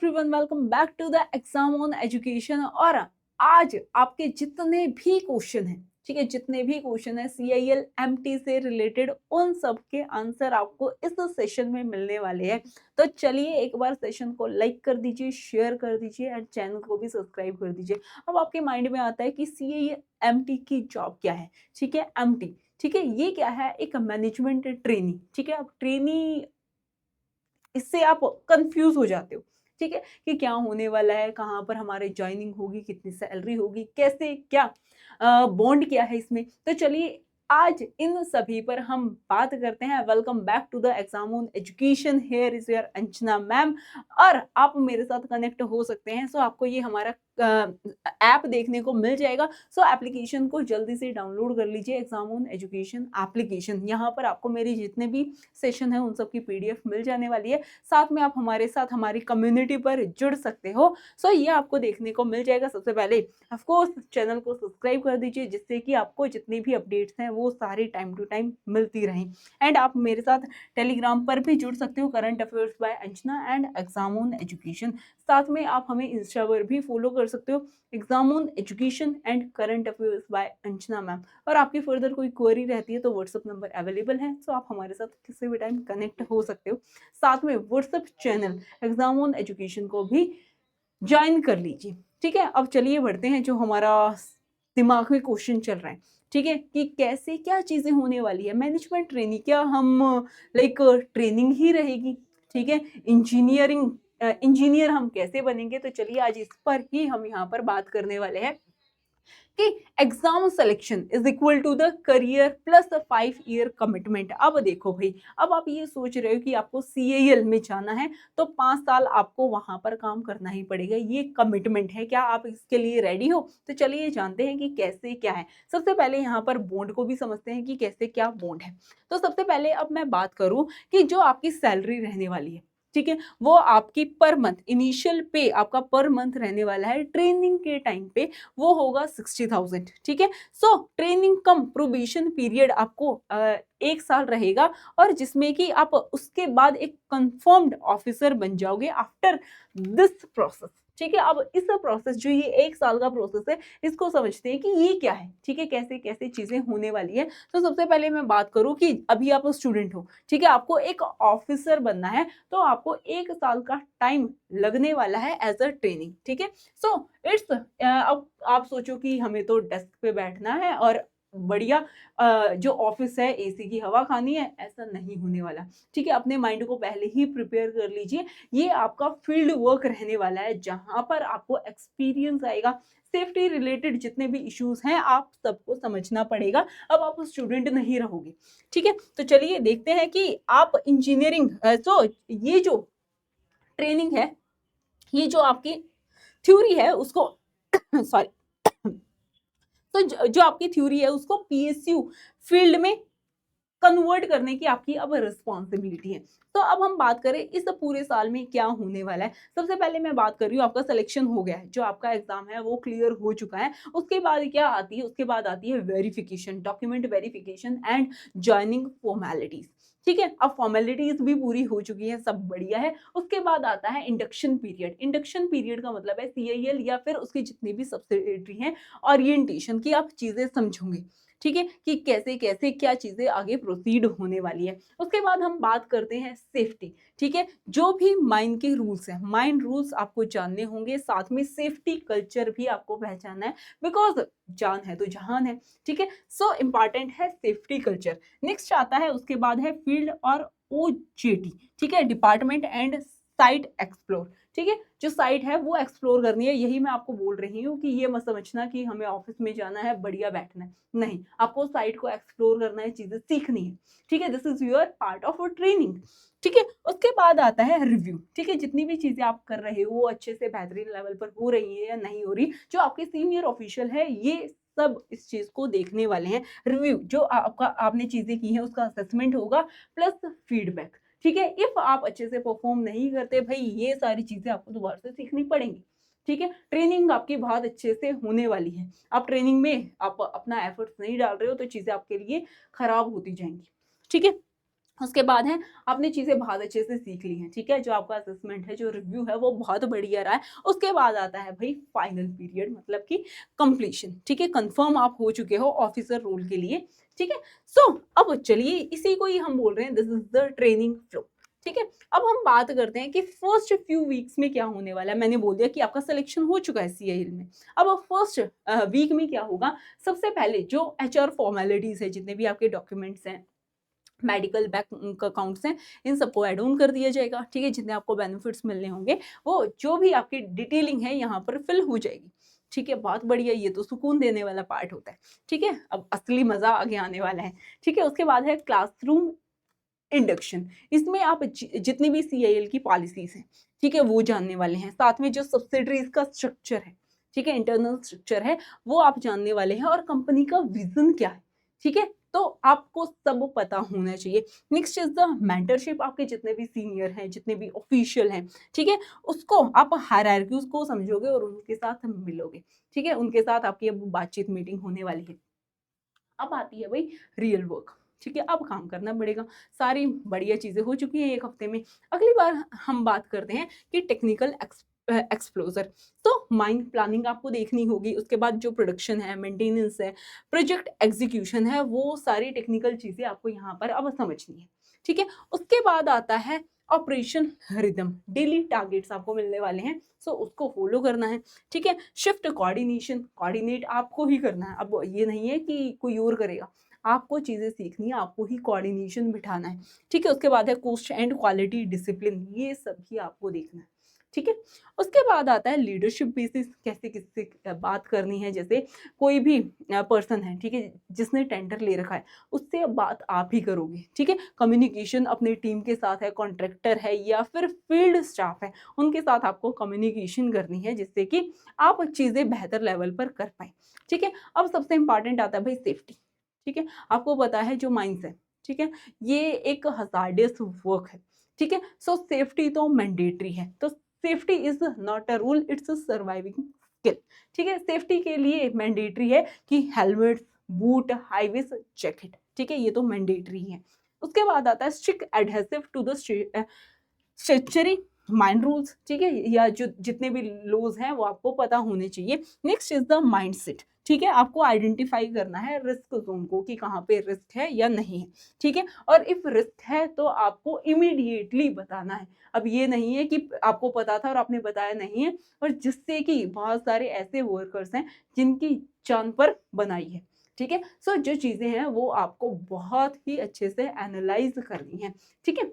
Everyone, welcome back to the exam on education. और आज आपके जितने भी क्वेश्चन हैं, ठीक है, जितने भी क्वेश्चन है CIL MT से रिलेटेड, उन सब के आंसर आपको इस सेशन में मिलने वाले हैं। तो चलिए एक बार सेशन को लाइक कर दीजिए, शेयर कर दीजिए एंड चैनल को भी सब्सक्राइब कर दीजिए। अब आपके माइंड में आता है कि CIL MT की जॉब क्या है। ठीक है, MT, ठीक है, ये क्या है? एक मैनेजमेंट ट्रेनी। ठीक है, अब ट्रेनी, इससे आप कंफ्यूज हो जाते हो, ठीक है, कि क्या होने वाला है, कहाँ पर हमारे ज्वाइनिंग होगी, कितनी सैलरी होगी, कैसे, क्या बॉन्ड क्या है इसमें। तो चलिए आज इन सभी पर हम बात करते हैं। Welcome back to the exam on education, here is your Anjana ma'am. और आप मेरे साथ कनेक्ट हो सकते हैं। सो आपको ये हमारा ऐप देखने को मिल जाएगा। सो एप्लीकेशन को जल्दी से डाउनलोड कर लीजिए, एग्जाम ऑन एजुकेशन एप्लीकेशन। यहाँ पर आपको मेरी जितने भी सेशन है उन सब की PDF मिल जाने वाली है। साथ में आप हमारे साथ हमारी कम्युनिटी पर जुड़ सकते हो। सो ये आपको देखने को मिल जाएगा। सबसे पहले ऑफकोर्स चैनल को सब्सक्राइब कर दीजिए, जिससे कि आपको जितनी भी अपडेट्स हैं वो सारी टाइम टू टाइम मिलती रहें। एंड आप मेरे साथ टेलीग्राम पर भी जुड़ सकते हो, current affairs by Anjana and exam on education. साथ में आप हमें इंस्टा पर भी फॉलो कर सकते हो, exam on education and current affairs by Anjana ma'am. और आपकी फर्दर कोई क्वेरी रहती है तो व्हाट्सएप नंबर अवेलेबल है, सो आप हमारे साथ किसी भी टाइम कनेक्ट हो सकते हो। साथ में WhatsApp channel exam on education को भी ज्वाइन कर लीजिए। ठीक है, अब चलिए बढ़ते हैं जो हमारा दिमाग में क्वेश्चन चल रहा है, ठीक है, कि कैसे क्या चीजें होने वाली है। मैनेजमेंट ट्रेनिंग, क्या हम लाइक ट्रेनिंग ही रहेगी? ठीक है, इंजीनियर हम कैसे बनेंगे? तो चलिए आज इस पर ही हम यहाँ पर बात करने वाले हैं कि exam selection is equal to the career plus 5 year commitment. अब देखो भाई, अब आप ये सोच रहे हो कि आपको CIL में जाना है तो 5 साल आपको वहां पर काम करना ही पड़ेगा, ये कमिटमेंट है। क्या आप इसके लिए रेडी हो? तो चलिए जानते हैं कि कैसे क्या है। सबसे पहले यहाँ पर बॉन्ड को भी समझते हैं कि कैसे क्या बॉन्ड है। तो सबसे पहले अब मैं बात करूं कि जो आपकी सैलरी रहने वाली है, ठीक है, वो आपकी पर मंथ इनिशियल पे आपका पर मंथ रहने वाला है ट्रेनिंग के टाइम पे, वो होगा 60,000। ठीक है, सो ट्रेनिंग कम प्रोबेशन पीरियड आपको 1 साल रहेगा, और जिसमें कि आप उसके बाद एक कंफर्म्ड ऑफिसर बन जाओगे आफ्टर दिस प्रोसेस। ठीक है, अब इस प्रोसेस, जो ये 1 साल का प्रोसेस है, इसको समझते हैं कि ये क्या है। ठीक है, कैसे कैसे चीजें होने वाली है। तो सबसे पहले मैं बात करूं कि अभी आप स्टूडेंट हो, ठीक है, आपको एक ऑफिसर बनना है, तो आपको 1 साल का टाइम लगने वाला है एज अ ट्रेनिंग। ठीक है, सो इट्स अब आप सोचो कि हमें तो डेस्क पे बैठना है और बढ़िया जो ऑफिस है AC की हवा खानी है, ऐसा नहीं होने वाला। ठीक है, अपने माइंड को पहले ही प्रिपेयर कर लीजिए। ये आपका फील्ड वर्क रहने वाला है, जहां पर आपको एक्सपीरियंस आएगा। सेफ्टी रिलेटेड जितने भी इश्यूज हैं आप सबको समझना पड़ेगा। अब आप स्टूडेंट नहीं रहोगे। ठीक है, तो चलिए देखते हैं कि आप इंजीनियरिंग, तो ये जो ट्रेनिंग है, ये जो आपकी थ्योरी है उसको सॉरी, तो जो आपकी थ्योरी है उसको PSU फील्ड में कन्वर्ट करने की आपकी अब रिस्पॉन्सिबिलिटी है। तो अब हम बात करें इस पूरे साल में क्या होने वाला है। सबसे पहले मैं बात कर रही हूँ, आपका सिलेक्शन हो गया है, जो आपका एग्जाम है वो क्लियर हो चुका है। उसके बाद क्या आती है? उसके बाद आती है verification, document verification and joining formalities. ठीक है, अब फॉर्मेलिटीज भी पूरी हो चुकी है, सब बढ़िया है। उसके बाद आता है इंडक्शन पीरियड। इंडक्शन पीरियड का मतलब है CIL या फिर उसकी जितनी भी सब्सिडियरी हैं, ओरिएंटेशन की आप चीजें समझोगे। ठीक है, कि कैसे कैसे क्या चीजें आगे प्रोसीड होने वाली है। उसके बाद हम बात करते हैं सेफ्टी। ठीक है, जो भी माइन के रूल्स हैं, माइन रूल्स आपको जानने होंगे, साथ में सेफ्टी कल्चर भी आपको पहचानना है, बिकॉज जान है तो जहान है। ठीक है, सो इंपॉर्टेंट है सेफ्टी कल्चर। नेक्स्ट आता है, उसके बाद है फील्ड और OJT। ठीक है, डिपार्टमेंट एंड साइट एक्सप्लोर। ठीक है, जो साइट है वो एक्सप्लोर करनी है। यही मैं आपको बोल रही हूँ कि ये मत समझना कि हमें ऑफिस में जाना है, बढ़िया बैठना है, नहीं, आपको साइट को एक्सप्लोर करना है, चीजें सीखनी है। ठीक है, this is your part of training. ठीक है, उसके बाद आता है रिव्यू। ठीक है, जितनी भी चीजें आप कर रहे हो वो अच्छे से बेहतरीन लेवल पर हो रही है या नहीं हो रही, जो आपके सीनियर ऑफिशियल है ये सब इस चीज को देखने वाले हैं। रिव्यू, जो आपने चीजें की हैं उसका असेसमेंट होगा, प्लस फीडबैक। ठीक है, इफ आप अच्छे से परफॉर्म नहीं करते भाई, ये सारी चीजें आपको दोबारा से सीखनी पड़ेंगी। ठीक है, ट्रेनिंग आपकी बहुत अच्छे से होने वाली है। आप ट्रेनिंग में आप अपना एफर्ट्स नहीं डाल रहे हो तो चीजें आपके लिए खराब होती जाएंगी। ठीक है, उसके बाद है आपने चीज़ें बहुत अच्छे से सीख ली हैं, ठीक है? जो आपका असेसमेंट है, जो रिव्यू है वो बहुत बढ़िया रहा है। उसके बाद आता है भई फाइनल पीरियड मतलब कि कंप्लीशन, ठीक है? कन्फर्म आप हो चुके हो ऑफिसर रोल के लिए, ठीक है? सो अब चलिए इसी को ही हम बोल रहे हैं this is the training flow, ठीक है? अब हम बात करते हैं कि फर्स्ट फ्यू वीक्स में क्या होने वाला है। मैंने बोल दिया कि आपका सिलेक्शन हो चुका है सीआईएल में। अब फर्स्ट वीक में क्या होगा, सबसे पहले जो एचआर फॉर्मेलिटीज़ है, जितने भी आपके डॉक्यूमेंट्स हैं, मेडिकल बैंक अकाउंट्स हैं, इन सबको ऐड ऑन कर दिया जाएगा, ठीक है? जितने आपको बेनिफिट्स मिलने होंगे, वो जो भी आपकी डिटेलिंग है यहाँ पर फिल हो जाएगी, ठीक है? बहुत बढ़िया, ये तो सुकून देने वाला पार्ट होता है, ठीक है? अब असली मज़ा आगे आने वाला है, ठीक है? उसके बाद है क्लासरूम इंडक्शन। इसमें आप जितनी भी सीआईएल की पॉलिसीज़ हैं, ठीक है? वो जानने वाले हैं, साथ में जो सब्सिडीज़ का स्ट्रक्चर है, ठीक है? इंटरनल स्ट्रक्चर है, वो आप जानने वाले हैं और कंपनी का विज़न क्या है, ठीक है? तो आपको सब पता होना चाहिए। नेक्स्ट इज़ द मेंटरशिप, आपके जितने भी सीनियर हैं, जितने भी ऑफिशियल हैं, ठीक है? उसको आप हायरार्कीज़ को समझोगे और उनके साथ मिलोगे, ठीक है? उनके साथ आपकी अब बातचीत मीटिंग होने वाली है। अब आती है भाई रियल वर्क, ठीक है? अब काम करना पड़ेगा। सारी बढ़िया चीज़ें हो चुकी हैं 1 हफ्ते में। अगली बार हम बात करते हैं कि टेक्निकल एक्सप्लोज़र। तो माइन प्लानिंग आपको देखनी होगी, उसके बाद जो प्रोडक्शन है, मेंटेनेंस है, प्रोजेक्ट एग्जीक्यूशन है, वो सारी टेक्निकल चीज़ें आपको यहाँ पर अब समझनी है, ठीक है? उसके बाद आता है ऑपरेशन रिदम, डेली टारगेट्स आपको मिलने वाले हैं, सो उसको फॉलो करना है, ठीक है? शिफ्ट कोऑर्डिनेशन, कोऑर्डिनेट आपको ही करना है। अब ये नहीं है कि कोई और करेगा, आपको चीज़ें सीखनी है, आपको ही कोऑर्डिनेशन बिठाना है, ठीक है? उसके बाद है कॉस्ट एंड क्वालिटी डिसिप्लिन, ये सब भी आपको देखना है, ठीक है? उसके बाद आता है लीडरशिप बेसिस, कैसे किससे बात करनी है। जैसे कोई भी पर्सन है, ठीक है, जिसने टेंडर ले रखा है, उससे अब बात आप ही करोगे, ठीक है? कम्युनिकेशन अपनी टीम के साथ है, कॉन्ट्रैक्टर है या फिर फील्ड स्टाफ है, उनके साथ आपको कम्युनिकेशन करनी है, जिससे कि आप चीज़ें बेहतर लेवल पर कर पाएँ, ठीक है? अब सबसे इम्पोर्टेंट आता है भाई सेफ्टी, ठीक है? आपको पता है जो माइंस है, ठीक है? ये एक हज़ार्डियस वर्क है, ठीक है? सो सेफ्टी तो मैंडेटरी है। तो safety is not a rule, it's a surviving skill, ठीक है? सेफ्टी के लिए मैंडेटरी है कि हेलमेट, बूट, हाई विस, जैकेट, ठीक है? ये तो मैंडेटरी है। उसके बाद आता है strict adhesive to the statutory mind rules, ठीक है? या जो जितने भी लॉज़ हैं वो आपको पता होने चाहिए। नेक्स्ट इज़ द माइंडसेट, ठीक है? आपको आइडेंटिफाई करना है रिस्क ज़ोन को कि कहाँ पे रिस्क है या नहीं है, ठीक है? और इफ़ रिस्क है तो आपको इमीडिएटली बताना है। अब ये नहीं है कि आपको पता था और आपने बताया नहीं है, और जिससे कि बहुत सारे ऐसे वर्कर्स हैं जिनकी जान पर बनाई है, ठीक है? सो जो चीज़ें हैं वो आपको बहुत ही अच्छे से एनालाइज़ करनी है, ठीक है?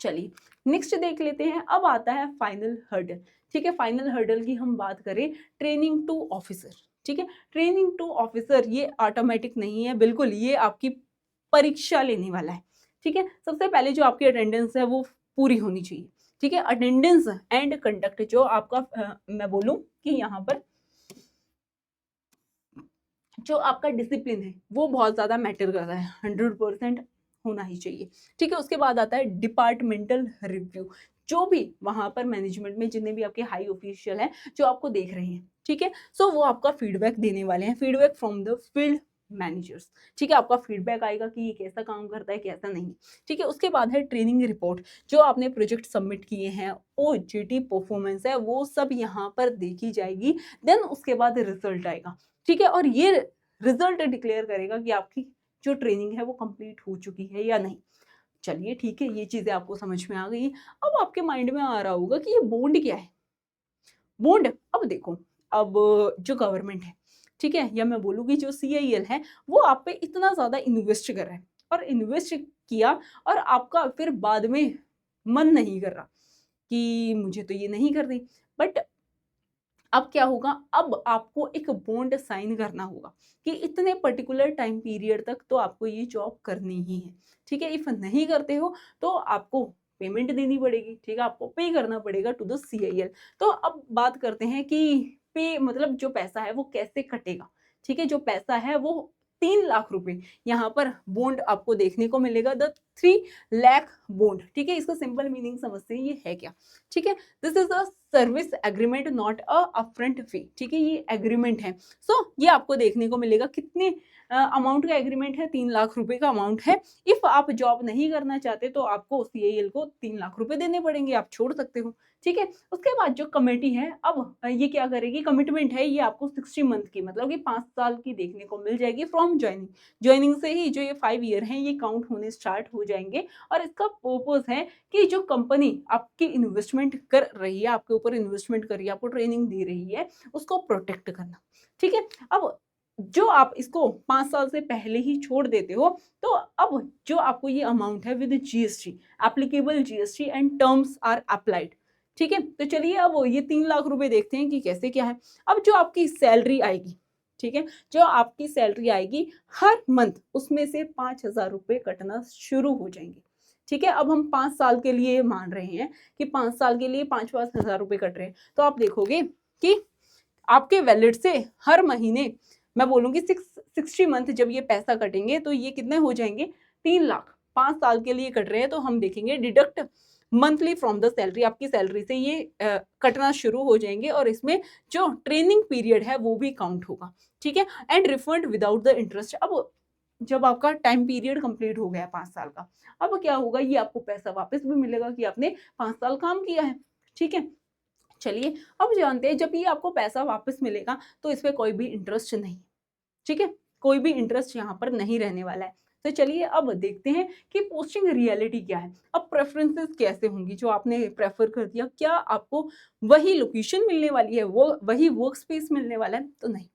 चलिए नेक्स्ट देख लेते हैं। अब आता है फाइनल हर्डल, ठीक है? फाइनल हर्डल की हम बात करें, ट्रेनिंग टू ऑफिसर, ठीक है? ट्रेनिंग टू ऑफिसर ये ऑटोमेटिक नहीं है, बिल्कुल ये आपकी परीक्षा लेने वाला है, ठीक है? सबसे पहले जो आपकी अटेंडेंस है वो पूरी होनी चाहिए, ठीक है? अटेंडेंस एंड कंडक्ट जो आपका मैं बोलूं कि यहाँ पर जो आपका डिसिप्लिन है वो बहुत ज़्यादा मैटर कर रहा है, 100% होना ही चाहिए, ठीक है? उसके बाद आता है डिपार्टमेंटल रिव्यू, जो भी वहाँ पर मैनेजमेंट में जितने भी आपके हाई ऑफिशियल हैं जो आपको देख रहे हैं, ठीक है? सो वो आपका फीडबैक देने वाले हैं, feedback from the field managers, ठीक है? आपका फीडबैक आएगा कि ये कैसा काम करता है, कैसा नहीं, ठीक है? उसके बाद है ट्रेनिंग रिपोर्ट, जो आपने प्रोजेक्ट सबमिट किए हैं, ओजीटी परफॉर्मेंस है, वो सब यहाँ पर देखी जाएगी। देन उसके बाद रिजल्ट आएगा, ठीक है? और ये रिजल्ट डिक्लेयर करेगा कि आपकी जो ट्रेनिंग है वो कंप्लीट हो चुकी है या नहीं। चलिए ठीक है, ये चीज़ें आपको समझ में आ गई। अब आपके माइंड में आ रहा होगा कि ये बॉन्ड क्या है? बॉन्ड, अब देखो, अब जो गवर्नमेंट है, ठीक है? या मैं बोलूँगी जो सीआईएल है, वो आप पे इतना ज़्यादा इन्वेस्ट कर रहा है, और इन्वेस्ट किया और आपका फिर बाद में मन नहीं कर रहा कि मुझे तो ये नहीं करनी, बट अब क्या होगा, अब आपको एक बॉन्ड साइन करना होगा कि इतने पर्टिकुलर टाइम पीरियड तक तो आपको ये जॉब करनी ही है, ठीक है? इफ नहीं करते हो तो आपको पेमेंट देनी पड़ेगी, ठीक है? आपको पे करना पड़ेगा टू द सीआईएल। तो अब बात करते हैं कि पे मतलब जो पैसा है वो कैसे कटेगा, ठीक है? जो पैसा है वो 3 लाख रुपए यहाँ पर बॉन्ड आपको देखने को मिलेगा, द 3 लाख बॉन्ड, ठीक है? इसका सिंपल मीनिंग समझते हैं ये है क्या, ठीक है? This is a service agreement, not a upfront fee, ठीक है? ये एग्रीमेंट है। सो ये आपको देखने को मिलेगा कितने अमाउंट का एग्रीमेंट है, 3 लाख रुपए का अमाउंट है। इफ आप जॉब नहीं करना चाहते तो आपको सीआईएल को 3 लाख रुपए देने पड़ेंगे, आप छोड़ सकते हो, ठीक है। उसके बाद जो कमेटी है, अब ये क्या करेगी, कमिटमेंट है ये आपको 60 मंथ की, मतलब कि 5 साल की देखने को मिल जाएगी फ्रॉम ज्वाइनिंग। ज्वाइनिंग से ही जो ये 5 ईयर हैं ये काउंट होने स्टार्ट हो जाएंगे। और इसका पर्पस है कि जो कंपनी आपकी इन्वेस्टमेंट कर रही है, आपके ऊपर इन्वेस्टमेंट कर रही है, आपको ट्रेनिंग दे रही है, उसको प्रोटेक्ट करना, ठीक है। अब जो आप इसको 5 साल से पहले ही छोड़ देते हो, तो अब जो आपको ये अमाउंट है with GST, applicable GST and terms are applied, ठीक है। तो चलिए अब ये 3 लाख रुपए देखते हैं कि कैसे क्या है। अब जो आपकी सैलरी आएगी, ठीक है, जो आपकी सैलरी आएगी हर मंथ उसमें से 5,000 रुपए कटना शुरू हो जाएंगे, ठीक है। अब हम 5 साल के लिए मान रहे हैं कि 5 साल के लिए 5-5 हजार रुपए कट रहे हैं, तो आप देखोगे कि आपके वैलेट से हर महीने, मैं बोलूंगी 60 मंथ जब ये पैसा कटेंगे तो ये कितने हो जाएंगे, 3 लाख। 5 साल के लिए कट रहे हैं तो हम देखेंगे deduct monthly from the salary, आपकी सैलरी से ये कटना शुरू हो जाएंगे और इसमें जो ट्रेनिंग पीरियड है वो भी काउंट होगा, ठीक है। And refund without the interest. अब जब आपका टाइम पीरियड कंप्लीट हो गया 5 साल का, अब क्या होगा, ये आपको पैसा वापस भी मिलेगा कि आपने 5 साल काम किया है, ठीक है। चलिए अब जानते हैं, जब ये आपको पैसा वापस मिलेगा तो इस पे कोई भी इंटरेस्ट नहीं, ठीक है, कोई भी इंटरेस्ट यहाँ पर नहीं रहने वाला है। तो चलिए अब देखते हैं कि पोस्टिंग रियलिटी क्या है। अब प्रेफरेंसेस कैसे होंगी, जो आपने प्रेफर कर दिया, क्या आपको वही लोकेशन मिलने वाली है, वो वही वर्क स्पेस मिलने वाला है, तो नहीं,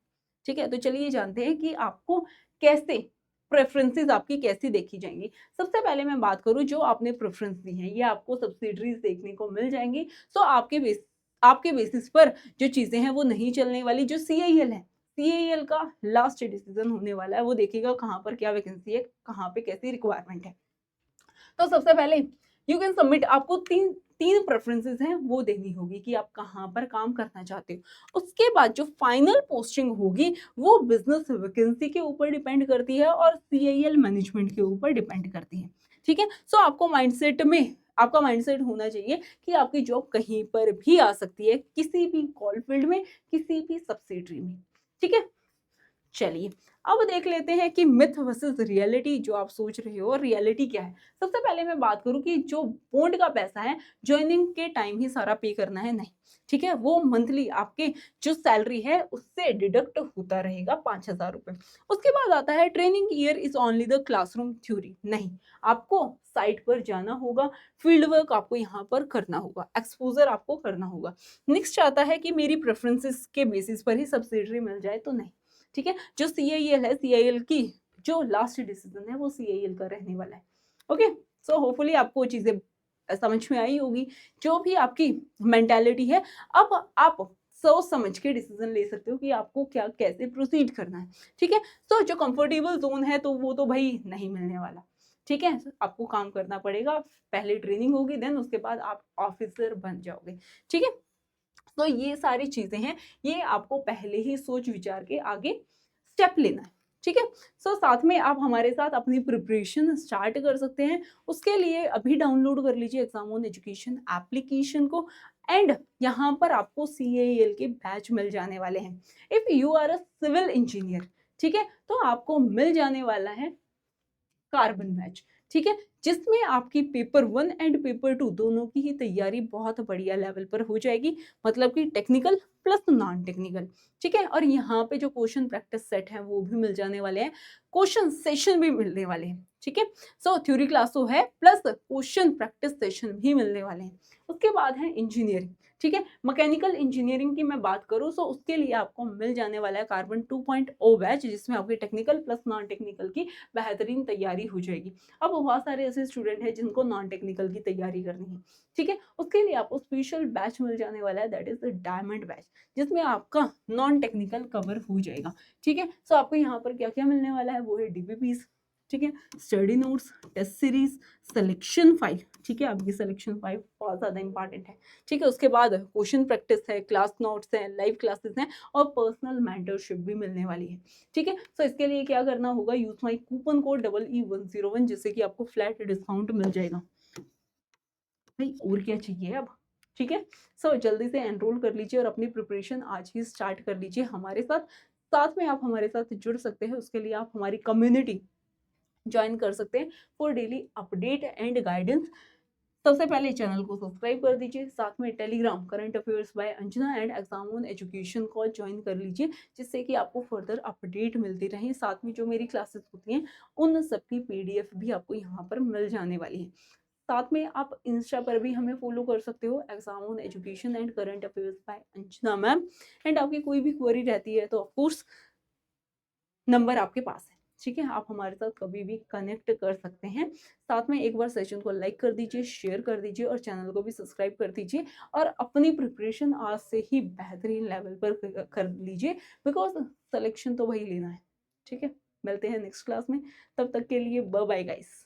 ठीक है। तो चलिए जानते हैं कि आपको कैसे प्रेफरेंसेस आपकी कैसी देखी जाएंगी। सबसे पहले मैं बात करूं, जो आपने प्रेफरेंस दी है ये आपको सब्सिडरीज देखने को मिल जाएंगी। तो आपके बेसिस पर जो चीजें हैं वो नहीं चलने वाली। जो सीआईएल है, सीआईएल का लास्ट डिसीजन होने वाला है, वो देखेगा कहाँ पर क्या वैकेंसी है, कहाँ पे कैसी रिक्वायरमेंट है। तो सबसे पहले यू कैन सबमिट, आपको तीन तीन प्रेफरेंसेस हैं वो देनी होगी कि आप कहाँ पर काम करना चाहते हो। उसके बाद जो फाइनल पोस्टिंग होगी वो बिजनेस वैकेंसी के ऊपर डिपेंड करती है और सीआईएल मैनेजमेंट के ऊपर डिपेंड करती है, ठीक है। सो आपको माइंडसेट में, आपका माइंडसेट होना चाहिए कि आपकी जॉब कहीं पर भी आ सकती है, किसी भी कॉल फील्ड में, किसी भी सब्सिडरी में, ठीक है। चलिए अब देख लेते हैं कि मिथ वर्सेस रियलिटी, जो आप सोच रहे हो रियलिटी क्या है। सबसे पहले मैं बात करूं कि जो बॉन्ड का पैसा है ज्वाइनिंग के टाइम ही सारा पे करना है, नहीं, ठीक है। वो मंथली आपके जो सैलरी है उससे डिडक्ट होता रहेगा 5,000 रुपए। उसके बाद आता है training year is only the classroom theory, नहीं, आपको साइट पर जाना होगा, फील्ड वर्क आपको यहाँ पर करना होगा, एक्सपोजर आपको करना होगा। नेक्स्ट आता है कि मेरी प्रेफरेंसेस के बेसिस पर ही सब्सिडरी मिल जाए, तो नहीं, ठीक है। जो सीआईएल है, सीआईएल की जो लास्ट डिसीजन है वो सीआईएल का रहने वाला है। ओके, सो होपफुली आपको चीजें समझ में आई होगी, जो भी आपकी मेंटालिटी है। अब आप सोच समझ के डिसीजन ले सकते हो कि आपको क्या कैसे प्रोसीड करना है, ठीक है। तो जो कंफर्टेबल जोन है तो वो तो भाई नहीं मिलने वाला, ठीक है। आपको काम करना पड़ेगा, पहले ट्रेनिंग होगी, देन उसके बाद आप ऑफिसर बन जाओगे, ठीक है। तो ये सारी चीजें हैं, ये आपको पहले ही सोच विचार के आगे स्टेप लेना है, ठीक है। सो साथ में आप हमारे साथ अपनी प्रिपरेशन स्टार्ट कर सकते हैं। उसके लिए अभी डाउनलोड कर लीजिए एग्जाम ऑन एजुकेशन एप्लीकेशन को, एंड यहाँ पर आपको सीएएल के बैच मिल जाने वाले हैं। If you are a civil engineer, ठीक है, तो आपको मिल जाने वाला है कार्बन बैच, ठीक है, जिसमें आपकी पेपर 1 एंड पेपर 2 दोनों की ही तैयारी बहुत बढ़िया लेवल पर हो जाएगी, मतलब कि टेक्निकल प्लस नॉन टेक्निकल, ठीक है। और यहाँ पे जो क्वेश्चन प्रैक्टिस सेट है वो भी मिल जाने वाले हैं, क्वेश्चन सेशन भी मिलने वाले हैं, ठीक है। सो थ्योरी क्लास तो है, प्लस क्वेश्चन प्रैक्टिस सेशन भी मिलने वाले हैं। उसके बाद है इंजीनियरिंग, ठीक है। मैकेनिकल इंजीनियरिंग की मैं बात करूँ तो उसके लिए आपको मिल जाने वाला है कार्बन 2.0 बैच, जिसमें आपकी टेक्निकल प्लस नॉन टेक्निकल की बेहतरीन तैयारी हो जाएगी। अब बहुत सारे ऐसे स्टूडेंट हैं जिनको नॉन टेक्निकल की तैयारी करनी है, ठीक है, उसके लिए आपको स्पेशल बैच मिल जाने वाला है, that is the diamond batch, जिसमें आपका नॉन टेक्निकल कवर हो जाएगा, ठीक है। सो आपको यहाँ पर क्या क्या मिलने वाला है, वो है डीपीपीस, ठीक है, study notes, test series, selection file, ठीक है, आपकी सिलेक्शन फाइल बहुत ज़्यादा इंपॉर्टेंट है, ठीक है। उसके बाद क्वेश्चन प्रैक्टिस है, क्लास नोट्स हैं, लाइव क्लासेस हैं और पर्सनल मेंटरशिप भी मिलने वाली है, ठीक है। सो इसके लिए क्या करना होगा, use my coupon code EE101, जिससे कि आपको फ्लैट डिस्काउंट मिल जाएगा। भाई और क्या चाहिए अब, ठीक है। सो जल्दी से एनरोल कर लीजिए और अपनी प्रिपरेशन आज ही स्टार्ट कर लीजिए हमारे साथ। साथ में आप हमारे साथ जुड़ सकते हैं, उसके लिए आप हमारी कम्युनिटी ज्वाइन कर सकते हैं for daily update and guidance. सबसे पहले चैनल को सब्सक्राइब कर दीजिए, साथ में Telegram current affairs by Anjana and exam on education को ज्वाइन कर लीजिए, जिससे कि आपको फर्दर अपडेट मिलती रहे। साथ में जो मेरी क्लासेस होती हैं उन सबकी पीडीएफ भी आपको यहाँ पर मिल जाने वाली है। साथ में आप इंस्टा पर भी हमें फॉलो कर सकते हो, exam on education and current affairs by Anjana ma'am. And आपकी कोई भी क्वेरी रहती है तो ऑफकोर्स नंबर आपके पास है, ठीक है, आप हमारे साथ कभी भी कनेक्ट कर सकते हैं। साथ में एक बार सेशन को लाइक कर दीजिए, शेयर कर दीजिए और चैनल को भी सब्सक्राइब कर दीजिए और अपनी प्रिपरेशन आज से ही बेहतरीन लेवल पर कर लीजिए, बिकॉज सिलेक्शन तो वही लेना है। ठीक है, मिलते हैं नेक्स्ट क्लास में, तब तक के लिए बाय बाय गाइस।